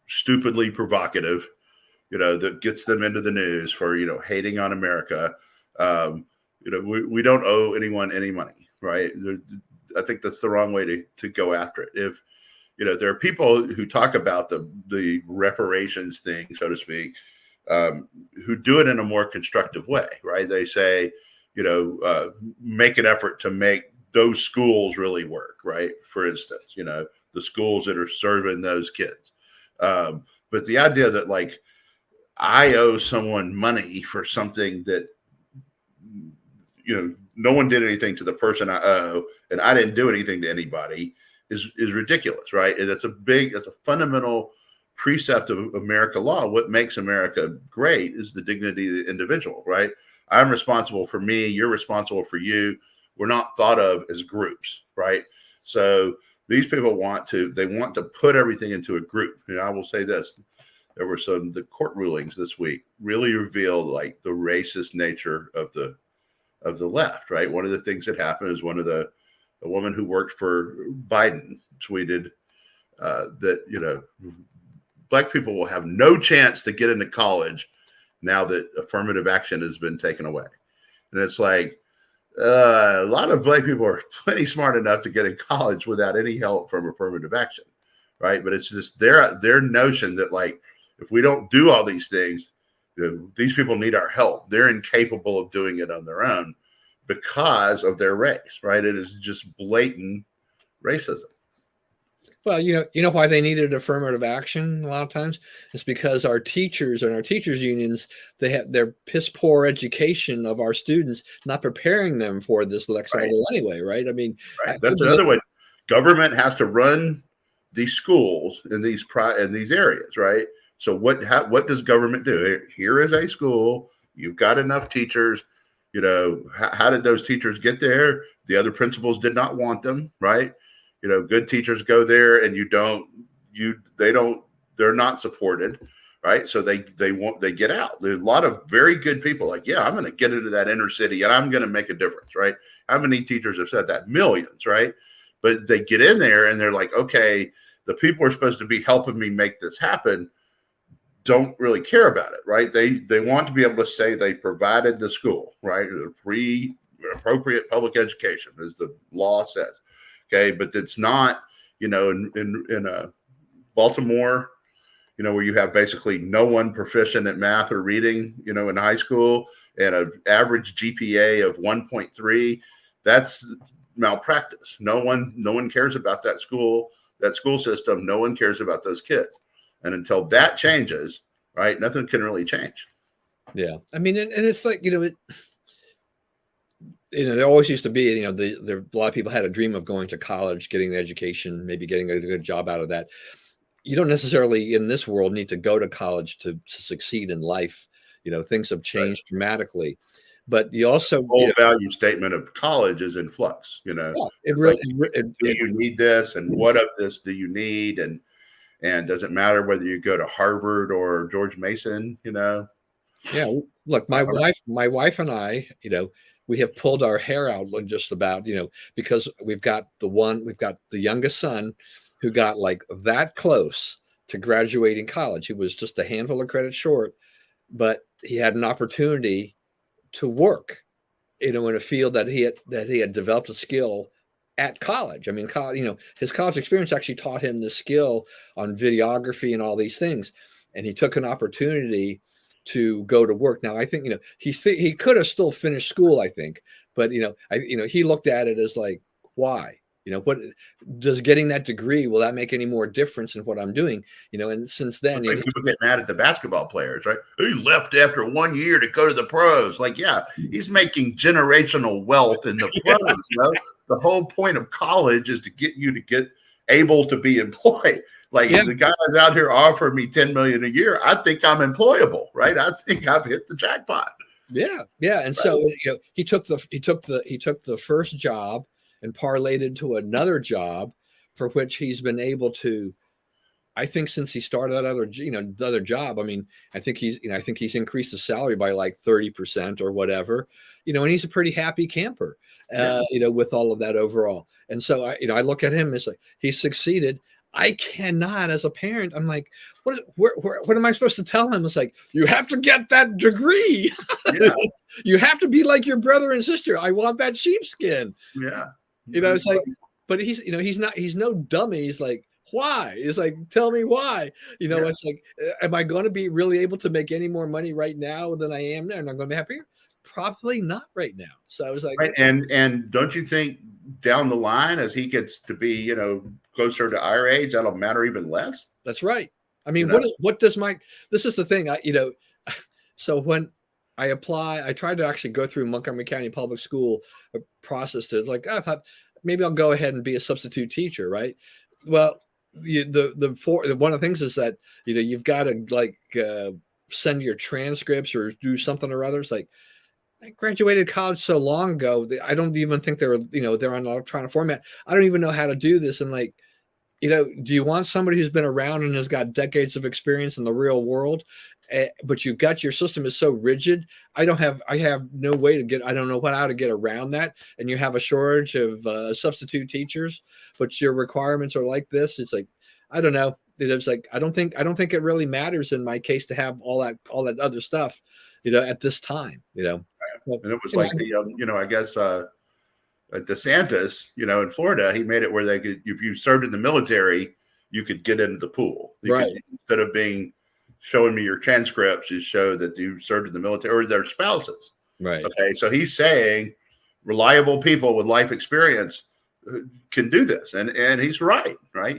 stupidly provocative, that gets them into the news for, hating on America. We don't owe anyone any money, right? I think that's the wrong way to go after it. If there are people who talk about the reparations thing, so to speak, who do it in a more constructive way, right? They say, make an effort to make those schools really work, right? For instance, the schools that are serving those kids. But the idea that like I owe someone money for something that, no one did anything to the person I owe, and I didn't do anything to anybody is ridiculous, right? And that's a fundamental precept of America law. What makes America great is the dignity of the individual, right? I'm responsible for me. You're responsible for you. We're not thought of as groups, right? So these people want to put everything into a group. I will say this. There were the court rulings this week really revealed like the racist nature of the left, right? One of the things that happened is a woman who worked for Biden tweeted that, Black people will have no chance to get into college now that affirmative action has been taken away. And it's like, a lot of Black people are plenty smart enough to get in college without any help from affirmative action, right? But it's just their notion that like, if we don't do all these things, these people need our help. They're incapable of doing it on their own because of their race, right? It is just blatant racism. Well, you know why they needed affirmative action a lot of times? It's because our teachers and our teachers unions, they have their piss poor education of our students, not preparing them for this next level anyway, right? I mean, right. That's another way. Government has to run these schools in these areas, right? So what does government do? Here is a school. You've got enough teachers. How did those teachers get there? The other principals did not want them, right? Good teachers go there and they're not supported, right? So they get out. There's a lot of very good people like, yeah, I'm going to get into that inner city and I'm going to make a difference, right? How many teachers have said that? Millions, right? But they get in there and they're like, okay, the people are supposed to be helping me make this happen don't really care about it, right? They want to be able to say they provided the school, right? Free, appropriate public education, as the law says. Okay, but it's not, in Baltimore, where you have basically no one proficient at math or reading, in high school, and an average GPA of 1.3. That's malpractice. No one cares about that school system. No one cares about those kids. And until that changes, right, nothing can really change. Yeah. I mean, and it's like, there always used to be, a lot of people had a dream of going to college, getting the education, maybe getting a good job out of that. You don't necessarily in this world need to go to college to succeed in life. Things have changed dramatically, but you also the whole value statement of college is in flux. Yeah, it really, do you need this, and what of this do you need, and And does it matter whether you go to Harvard or George Mason? Yeah, look, my wife and I, we have pulled our hair out just about, because we've got the youngest son who got like that close to graduating college. He was just a handful of credits short, but he had an opportunity to work, in a field that he had developed a skill at college. I mean, his college experience actually taught him the skill on videography and all these things, and he took an opportunity to go to work. Now, I think he could have still finished school, I think, but he looked at it as like, why? What does getting that degree, will that make any more difference in what I'm doing? And since then, like people get mad at the basketball players, right? He left after 1 year to go to the pros. Like, yeah, he's making generational wealth in the pros. The whole point of college is to get you to get able to be employed. Like, the guys out here offering me $10 million a year, I think I'm employable, right? I think I've hit the jackpot. Yeah, and right. So he took the first job and parlayed into another job, for which he's been able to, I think, since he started that other job. I mean, I think he's increased the salary by like 30% or whatever, and he's a pretty happy camper, with all of that overall. And so I look at him as like, he's succeeded. I cannot, as a parent, I'm like, what am I supposed to tell him? It's like, you have to get that degree. Yeah. You have to be like your brother and sister. I want that sheepskin. Yeah. It's like, but he's no dummy. He's like, why? It's like, tell me why. It's like, am I going to be really able to make any more money right now than I am now? And I'm going to be happier? Probably not right now. So I was like, right. And don't you think down the line, as he gets to be, closer to our age, that'll matter even less? That's right. I mean, this is the thing. So when I apply, I tried to actually go through Montgomery County Public School process to like, I thought maybe I'll go ahead and be a substitute teacher, right? Well, one of the things is that you've got to send your transcripts or do something or other. It's like, I graduated college so long ago, I don't even think they're on electronic format. I don't even know how to do this. And like, do you want somebody who's been around and has got decades of experience in the real world? But you've got, your system is so rigid. I have no way to get, I don't know how to get around that. And you have a shortage of substitute teachers, but your requirements are like this. It's like, I don't know. It's like, I don't think it really matters in my case to have all that other stuff, at this time, And it was like I guess DeSantis, in Florida, he made it where they could, if you served in the military, you could get into the pool. Right. Instead of showing me your transcripts, you show that you served in the military or their spouses. Right. Okay. So he's saying reliable people with life experience can do this. And he's right. Right.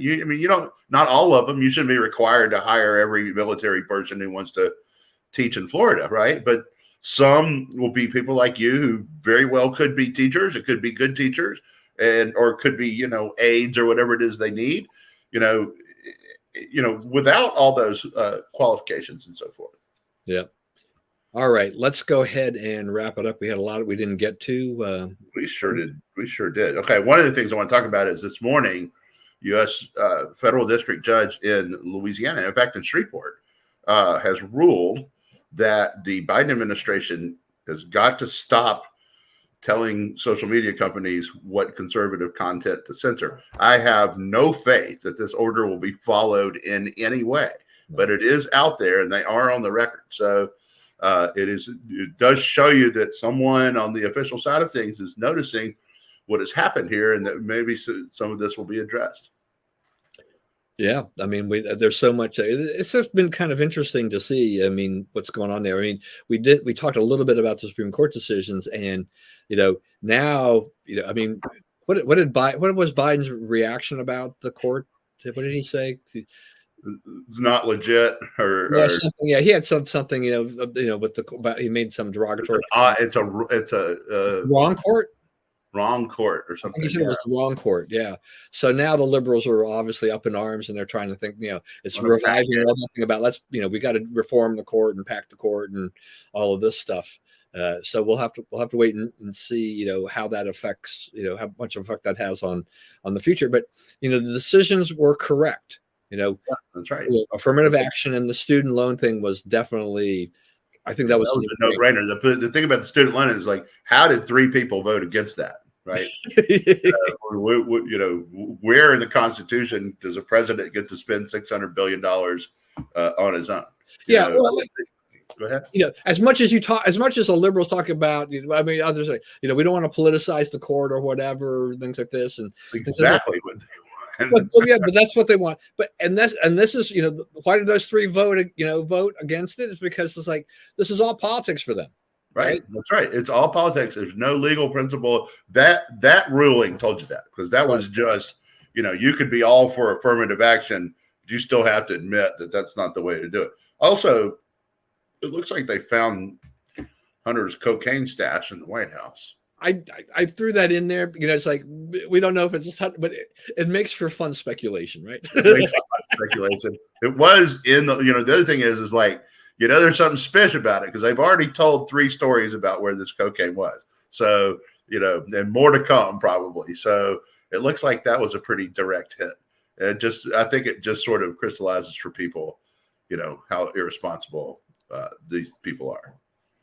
Not all of them, you shouldn't be required to hire every military person who wants to teach in Florida. Right. But some will be people like you who very well could be teachers. It could be good teachers, or it could be, aides or whatever it is they need, without all those qualifications and so forth. Yeah. All right. Let's go ahead and wrap it up. We had a lot we didn't get to. We sure did. Okay. One of the things I want to talk about is this morning, U.S. Federal District Judge in Louisiana, in fact, in Shreveport, has ruled that the Biden administration has got to stop telling social media companies what conservative content to censor. I have no faith that this order will be followed in any way, but it is out there and they are on the record. So it does show you that someone on the official side of things is noticing what has happened here and that maybe some of this will be addressed. Yeah, I mean, there's so much. It's just been kind of interesting to see. I mean, what's going on there. I mean, we talked a little bit about the Supreme Court decisions, and now, I mean, what was Biden's reaction about the court? What did he say? It's not legit, he had something, with he made some derogatory. It's a wrong court. Wrong court or something. I think it was the wrong court. Yeah. So now the liberals are obviously up in arms and they're trying to think, it's reviving nothing about we got to reform the court and pack the court and all of this stuff. So we'll have to wait and see, how that affects, how much effect that has on the future. But, the decisions were correct. Yeah, that's right. Affirmative action and the student loan thing was definitely, I think that was a no-brainer. The thing about the student loan is like, how did 3 people vote against that? Right? Where in the Constitution does a president get to spend $600 billion on his own? Go ahead. As much as the liberals talk about, I mean, others say, we don't want to politicize the court or whatever, things like this, and exactly what they want. But that's what they want. And this is, why did those 3 vote against it? It's because it's like this is all politics for them. Right. That's right. It's all politics. There's no legal principle. That ruling told you that, because that was just, you could be all for affirmative action, but you still have to admit that that's not the way to do it. Also, it looks like they found Hunter's cocaine stash in the White House. I threw that in there. It's like, we don't know if it's just, but it makes for fun speculation, right? It makes for fun speculation. It was in the, the other thing is like, there's something special about it because they've already told 3 stories about where this cocaine was. So, and more to come probably. So it looks like that was a pretty direct hit. And I think it just sort of crystallizes for people, how irresponsible these people are.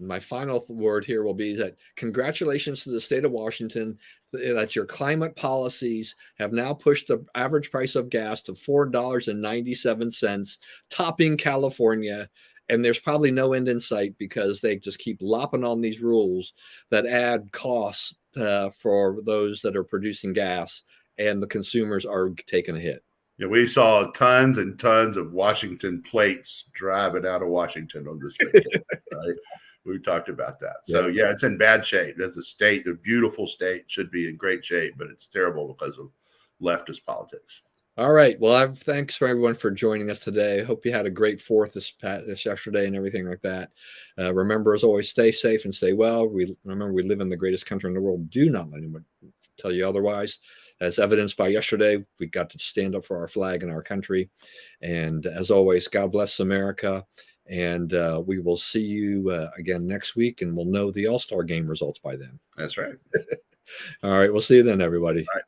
My final word here will be that congratulations to the state of Washington that your climate policies have now pushed the average price of gas to $4.97, topping California. And there's probably no end in sight because they just keep lopping on these rules that add costs for those that are producing gas, and the consumers are taking a hit. Yeah, we saw tons and tons of Washington plates driving out of Washington on this weekend, right? We talked about that. So, yeah, it's in bad shape. As a state, a beautiful state, should be in great shape, but it's terrible because of leftist politics. All right. Well, thanks for everyone for joining us today. I hope you had a great 4th this yesterday and everything like that. Remember, as always, stay safe and stay well. Remember, we live in the greatest country in the world. Do not let anyone tell you otherwise. As evidenced by yesterday, we got to stand up for our flag and our country. And as always, God bless America. And we will see you again next week, and we'll know the All-Star game results by then. That's right. All right. We'll see you then, everybody. All right.